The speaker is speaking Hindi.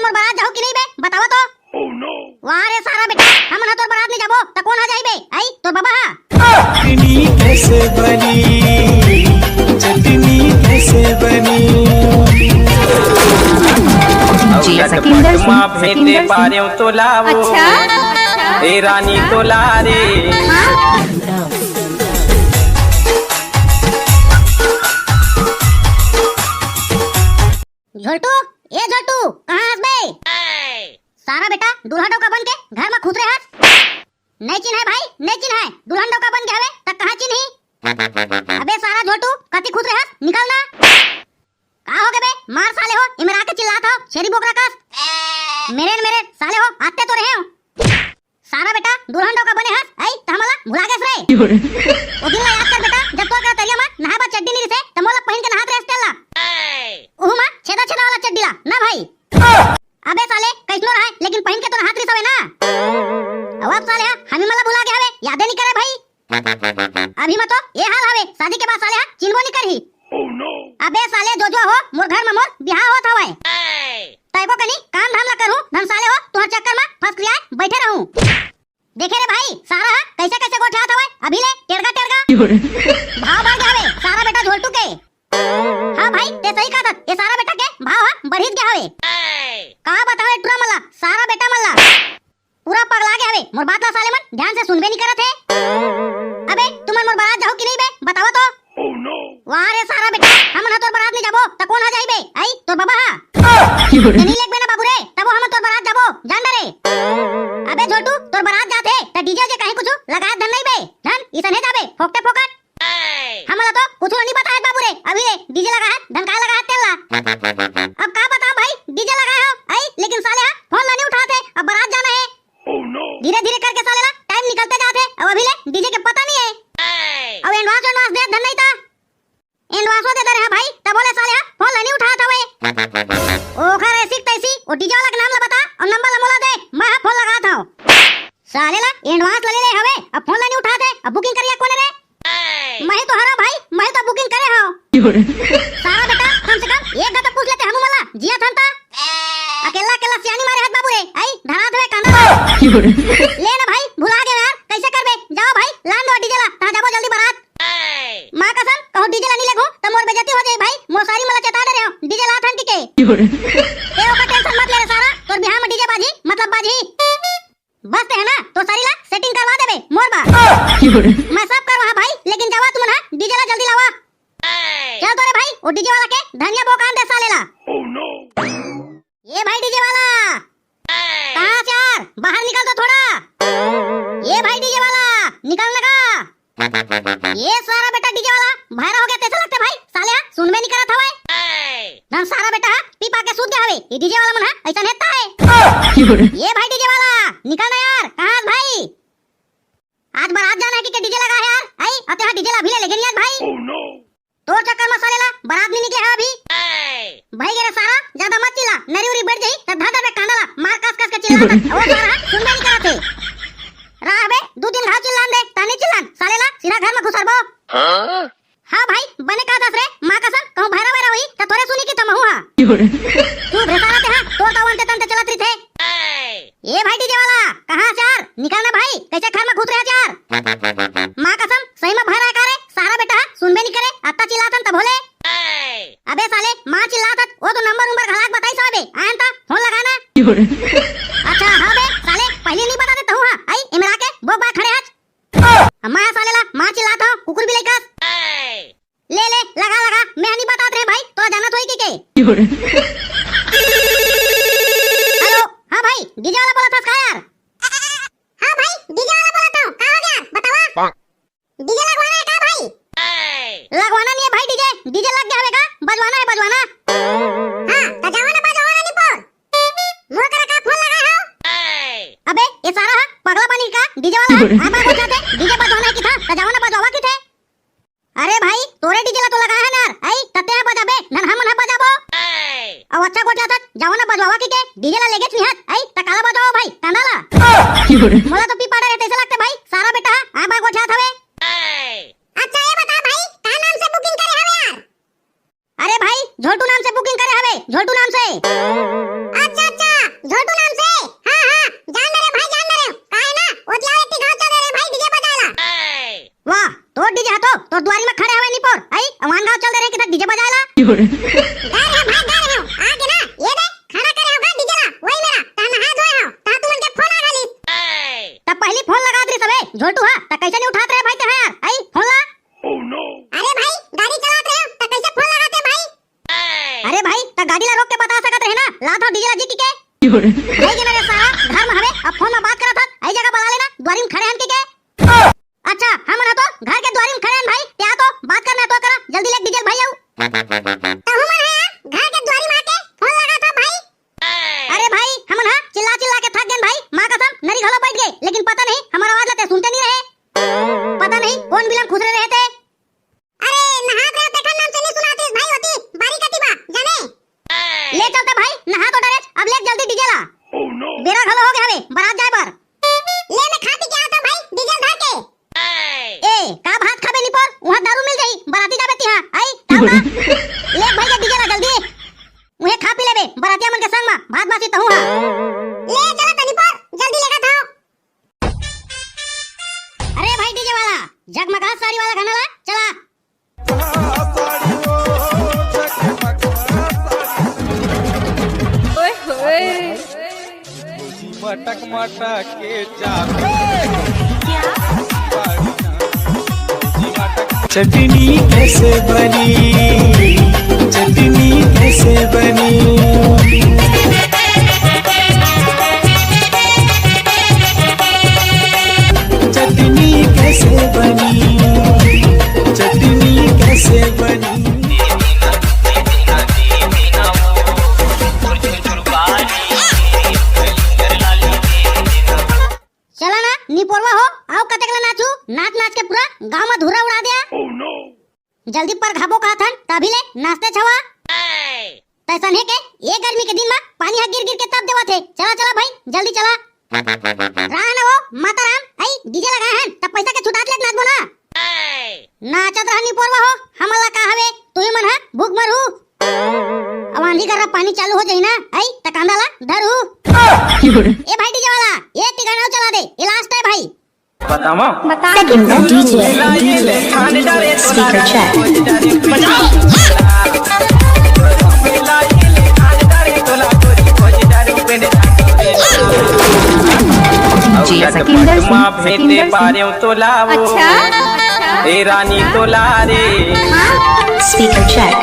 मन मोर बारात जाओ कि नहीं बे बताओ तो। वाह रे सारा बेटा हम ना तोर बारात नहीं जाबो त कौन आ जाई बे आई तोर बाबा हा। चटनी कैसे बनी, चटनी कैसे बनी। भेटे पारे तो लावो। अच्छा ए रानी तो ला रे। झोटू ए झोटू कहां हस बे? सारा बेटा दूल्हा डोका बन के घर में खुद रहे हस। नहीं चिन्ह है भाई नहीं चिन्ह है दुल्हन डोका बन के हवे त कहां चिन्ही। अबे सारा झोटू कति खुद रहे हस निकल ना। का हो गए बे मार साले हो इमरा के चिल्लात हो शेरी बोकरा कस। मेरे साले हो आते तो रहे हो। सारा बेटा दुल्हन डोका बने हस आई त हमला भुला गेस रे। ओ दिन याद कर बेटा जब तो का तरिया में नहाबा चड्डी नहीं रिसे त मोला पहन के नहात रेस तेला। ओहुमा छेदा छेदा वाला चड्डी ला ना भाई। अबे साले कैसनो रहा लेकिन पहन के तो हाथ रिसवे ना। अब साले हमी मला भुला गए हवे याद नहीं करे भाई। अभी मत तो ये हाल हवे शादी के बाद साले चिन्हबो नहीं करही। अबे साले जो हो मोर घर में मोर बियाह होत हवे तैको कनी काम धाम ला करू धन साले हो तुहर चक्कर में फंस गया बैठे रहूं। देखे रे भाई सारा कैसे कैसे गोठात हवे अभी ले टेड़गा भाव बढ़ गया हवे सारा बेटा झोलटू के। हां भाई ते सही कहा ये सारा बेटा के भाव बढ़ित गया हवे। का बतावे टुरा मला सारा बेटा मला पूरा पगला गया हवे मोर बात ला साले मन ध्यान से सुनबे नहीं करत है। अबे तुमन मोर बारात जाओ कि नहीं बे बताओ तो। वाह रे सारा बेटा हम ना तोर बारात नहीं जाबो त कौन आ जाई बे आई तोर बाबा हा। नहीं लेक बे ना बाबू रे तब हम तोर बारात जाबो जान डरे। अबे झोटू तोर बारात जाते त डीजे जे कहीं कुछ लगा धन नहीं बे धन इसने जाबे फोकटे फोकट। हमला तो कुछ नहीं पता है बाबू रे अभी ले डीजे लगा है धन का लगा है तेला। अब का बताओ भाई डीजे लगा है आई लेकिन साले फोन ला नहीं उठाते अब बारात जाना है। धीरे धीरे करके साले ला टाइम निकलते जाते अब अभी ले डीजे के पता नहीं है। अब एडवांस दे धन नहीं था एडवांस दे दे रहा भाई तब बोले साले फोन ला नहीं उठाता हवे। ओ खर ऐसी तैसी ओ डीजे वाला का नाम ला बता और नंबर ला मोला दे मैं फोन लगाता हूं। साले ला एडवांस ले ले हवे अब फोन ला नहीं उठाते अब बुकिंग करिया कोने रे। मैं तो हरा भाई मैं तो बुकिंग करे हां। सारा बेटा कम से कम एक गता पूछ लेते हम मला जिया थनता अकेला अकेला सियानी मारे हाथ बाबू रे आई धरात हुए कांदा ले ना भाई भुला गए यार कैसे करबे जाओ भाई लान दो डीजे ला ता जाबो जल्दी बारात। मां कसम कहो डीजे ला नहीं लेगो त मोर बेइज्जती हो जाए भाई मोर सारी मला चता दे रहे हो डीजे ला थन के ए ओ का टेंशन मत ले रे सारा तोर बियाह में डीजे बाजी मतलब बाजी बस है ना तो सारी ला सेटिंग करवा देबे मोर बा। मैं सब करवा हां भाई लेकिन जावा तुम ना डीजे ला जल्दी लावा। चल तो रे भाई ओ डीजे वाला के धनिया बोकान दे साले ला। ये भाई डीजे वाला कहां से यार बाहर निकल तो थोड़ा। ये भाई डीजे वाला निकल लगा। ये सारा बेटा डीजे वाला भाईरा हो गया कैसे लगते भाई साले सुन में नहीं करत हवे ना सारा बेटा पीपा के सूत गया हवे ये डीजे वाला मन ऐसा नेता है। ये भाई डीजे वाला निकल ना यार कहां भाई आज बारात जाना है कि डीजे लगा है यार आई अब यहां डीजे ला भी ले लेगे यार भाई। तोर चक्कर में साले ला बारात नहीं निकले है अभी भाई रे सारा ज्यादा मत चिल्ला नरी उरी बैठ जाई त धाधा पे कांडा ला मार कस कस के चिल्ला वो सारा सुन नहीं करते रहा बे दो दिन घाव चिल्लान दे ताने चिल्लान साले ला सीधा घर में घुसरबो। हां भाई बने का दस रे मां कसम कहूं भैरा भैरा हुई त तोरे सुनी की तम हुआ तू भेसारा ते हां तोर तावन ते तंते चलत रही थे। ये भाई डीजे वाला कहां से यार निकलना भाई कैसे घर में घुस रहे यार मां कसम सही में भैरा करे सारा बेटा सुनबे नहीं करे अत्ता चिल्लातन तब बोले। अबे साले मां चिल्लातत वो तो नंबर घलाक बताई साबे आयन ता फोन लगाना। अच्छा हां बे साले पहले नहीं बता देता हूं हां आई इमरा के बोक बा खड़े आज अम्मा साले ला मां चिल्लाता हूं कुकुर भी लेकर ले ले लगा मैं नहीं बताते रे भाई तो जाना तो ही के हेलो हां भाई डीजे वाला बोला था का यार। हां भाई डीजे वाला बोला था का हो गया बतावा डीजे लगवाना है का भाई। लगवाना नहीं है भाई डीजे लग गया है का बजवाना हां तो जाओ ना बजवाना नहीं पर मोर करा का फोन लगा हो। अबे ये सारा पगला बनी का डीजे वाला आप बोल जाते डीजे बजवाना की था तो जाओ ना बजवा की थे। अरे भाई तोरे डीजे ला तो लगा है ना आई तते बजाबे नन हम ना बजाबो अब अच्छा को जाता जाओ ना बजवा की के डीजे ला लेगे नहीं हाथ आई तकाला बजाओ भाई कानाला मोला तो पीपाड़ा रहते ऐसे लगते भाई सारा बेटा आ बा को जात हवे। अच्छा ये बता भाई का नाम से बुकिंग करे हवे यार। अरे भाई झोटू नाम से बुकिंग करे हवे झोटू नाम से। अच्छा आके ना ये दे खाना करे होगा डीजे ला वही मेरा ता नहा धोए हो ता तू मन के फोन आ गाली तब पहली फोन लगा दे सबे झोटू हां ता कैसे नहीं उठात रहे भाई ते यार आई फोन ला अरे भाई गाड़ी चलात रहे हो ता कैसे फोन लगाते भाई अरे भाई ता गाड़ी ला रोक के बता सकत रहे ना ला था डीजे ला जी के भाई के मेरे सारा घर में हवे अब फोन में बात करत हत आई जगह बता लेना द्वारी में खड़े हन के अच्छा हम ना तो घर के द्वारी में खड़े हन भाई त्या तो बात करना तो करा जल्दी ले डीजल भाई आओ तो हम है घर के द्वारी में आके फोन लगा था भाई अरे भाई हम ना चिल्ला चिल्ला के थक गए भाई मां कसम नरी घलो बैठ गए लेकिन पता नहीं हमारा आवाज लेते सुनते नहीं रहे पता नहीं कौन बिलन खुसरे रहे थे अरे नहा रहे देखा नाम से नहीं सुनाते भाई होती बारी कटिबा जाने ले चलते भाई नहा तो डरे अब ले जल्दी डीजे ला बेरा घलो हो गया हवे बारात जाए पर ले मैं खा पी के आता भाई डीजल धर के ए का भात खाबे नी पर वहां दारू मिल जाई बाराती जाबे ती हां आई ले भाई के डीजे ला जल्दी उहे खा पी लेबे बारातिया मन के संग में भात बासी तहु हां ले चला तनी पर जल्दी लेगा था अरे भाई डीजे वाला जगमगा साड़ी वाला गाना ला चला मटक मटक के चाप चटनी कैसे बनी चटनी कैसे बनी चटनी कैसे बनी चटनी कैसे बनी चला ना नी पोरवा हो आओ कतकला नाचू नाच नाच के पूरा गांव में धूरा उड़ा दिया जल्दी पर घाबो का थन तभी ले नाचते छवा तैसन है के ये गर्मी के दिन में पानी हा गिर गिर के तब देवा थे चला चला भाई जल्दी चला राह ना वो माता राम आई डीजे लगाए हैं तब पैसा के छुटात ले नाचबो ना नाचत रहनी पोरवा हो हमला का हवे तू ही मन हा भूख मरू अब आंधी कर पानी चालू हो जाई ना आई तकांदाला धरू ए भाई डीजे वाला ये तिगाना चला दे ये लास्ट है भाई बताओ Second DJ speaker check. DJ Sakinder भेंटे पारे तो लावो ए रानी तो ला रे speaker check.